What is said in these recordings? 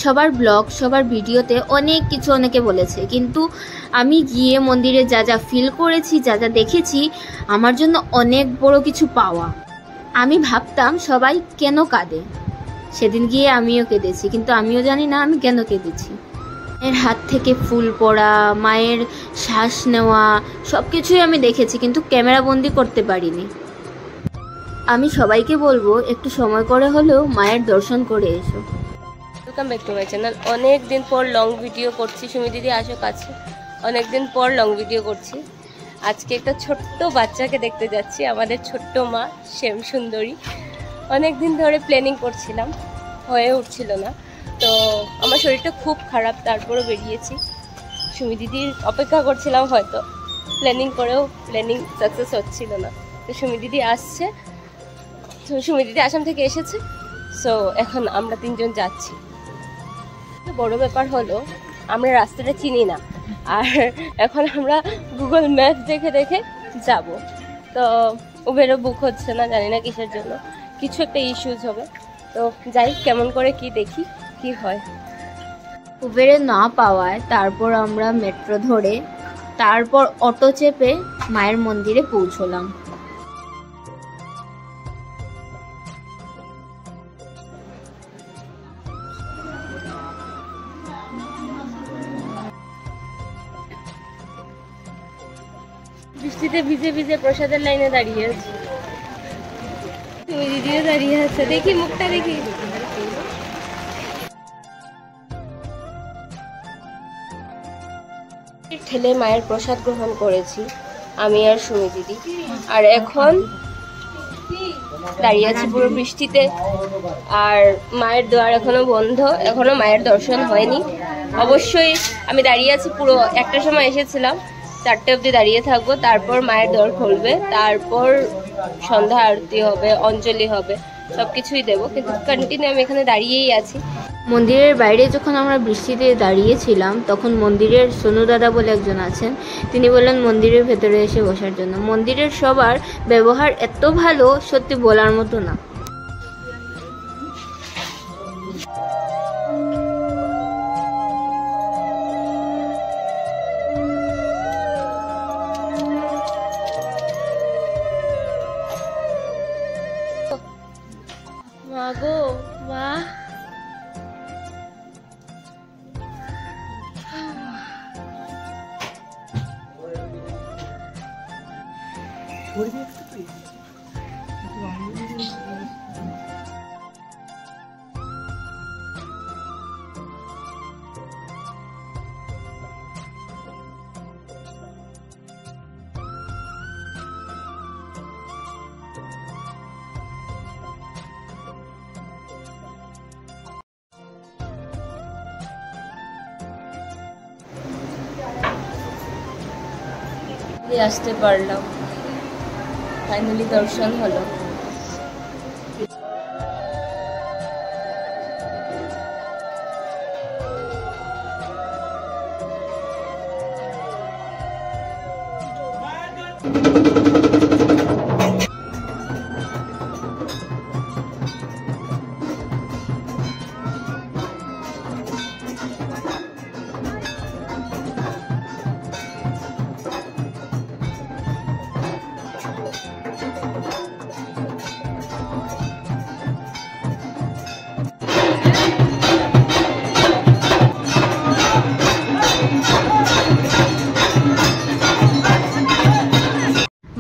সবার ব্লগ সবার ভিডিওতে অনেক কিছু অনেকে বলেছে, কিন্তু আমি গিয়ে মন্দিরে যা যা ফিল করেছি, যা যা দেখেছি, আমার জন্য অনেক বড় কিছু পাওয়া। আমি ভাবতাম সবাই কেন কাঁদে, সেদিন গিয়ে আমিও কেঁদেছি, কিন্তু আমিও জানি না আমি কেন কেঁদেছি। মায়ের হাত থেকে ফুল পড়া, মায়ের শ্বাস নেওয়া, সব কিছুই আমি দেখেছি, কিন্তু ক্যামেরা বন্দি করতে পারিনি। আমি সবাইকে বলবো একটু সময় করে হলেও মায়ের দর্শন করে এসো। Welcome back to my channel. অনেক দিন পর লং ভিডিও করছি। সুমি দিদি আসো কাছে। অনেক দিন পর লং ভিডিও করছি। আজকে একটা ছোট্ট বাচ্চাকে দেখতে যাচ্ছি, আমাদের ছোট্ট মা শ্যাম সুন্দরী। অনেক দিন ধরে প্ল্যানিং করছিলাম, হয়ে উঠছিল না। তো আমার শরীরটা খুব খারাপ, তারপরও বেরিয়েছি। সুমি দিদির অপেক্ষা করছিলাম, হয়তো প্ল্যানিং করেও প্ল্যানিং সাকসেস হচ্ছিল না। তো সুমি দিদি আসছে, সুমি দিদি আসাম থেকে এসেছে। সো এখন আমরা তিনজন যাচ্ছি। বড় ব্যাপার হলো আমরা রাস্তাটা চিনি না, আর এখন আমরা গুগল ম্যাপ দেখে দেখে যাব। তো উবেরও বুক হচ্ছে না, জানি না কিসের জন্য, কিছু একটা ইস্যুজ হবে। তো যাই, কেমন করে কি দেখি কি হয়। উবেরে না পাওয়ায় তারপর আমরা মেট্রো ধরে, তারপর অটো চেপে মায়ের মন্দিরে পৌঁছলাম। বৃষ্টিতে ভিজে ভিজে প্রসাদের লাইনে দাঁড়িয়ে আছি। তুমি দিদিও দাঁড়িয়ে আছে, দেখি মুখটা দেখি। ঠেলে মায়ের প্রসাদ গ্রহণ করেছি আমি আর সুমি দিদি, আর এখন দাঁড়িয়ে আছি পুরো বৃষ্টিতে। আর মায়ের দ্বার এখনো বন্ধ, এখনো মায়ের দর্শন হয়নি। অবশ্যই আমি দাঁড়িয়ে আছি, পুরো একটার সময় এসেছিলাম, 4টে অবধি দাঁড়িয়ে থাকবো, তারপর মায়ের দ্বার খুলবে, তারপর সন্ধ্যা আরতি হবে, অঞ্জলি হবে, সবকিছুই দেবো, কিন্তু কন্টিনিউ আমি এখানে দাঁড়িয়েই আছি। মন্দিরের বাইরে যখন আমরা বৃষ্টিতে দাঁড়িয়েছিলাম, তখন মন্দিরের সোনু দাদা বলে একজন আছেন, তিনি বললেন মন্দিরের ভেতরে এসে বসার জন্য। মন্দিরের সবার ব্যবহার এত ভালো, সত্যি বলার মতো না। মা গো মা, আসতে পারলাম, ফাইনালি দর্শন হলো।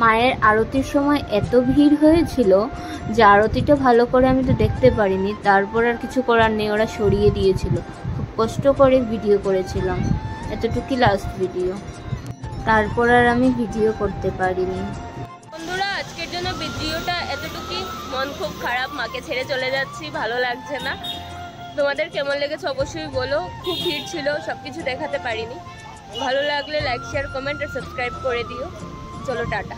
মায়ের আরতির সময় এত ভিড় হয়েছিল যে আরতিটা ভালো করে আমি তো দেখতে পারিনি। তারপর আর কিছু করার নেই, ওরা সরিয়ে দিয়েছিল। খুব কষ্ট করে ভিডিও করেছিলাম, এতটুকুই লাস্ট ভিডিও, তারপর আর আমি ভিডিও করতে পারিনি। বন্ধুরা, আজকের জন্য ভিডিওটা এতটুকুই। মন খুব খারাপ, মাকে ছেড়ে চলে যাচ্ছি, ভালো লাগছে না। তোমাদের কেমন লেগেছে অবশ্যই বলো। খুব ভিড় ছিল, সবকিছু দেখাতে পারিনি। ভালো লাগলে লাইক, শেয়ার, কমেন্ট আর সাবস্ক্রাইব করে দিও। চলো টাটা।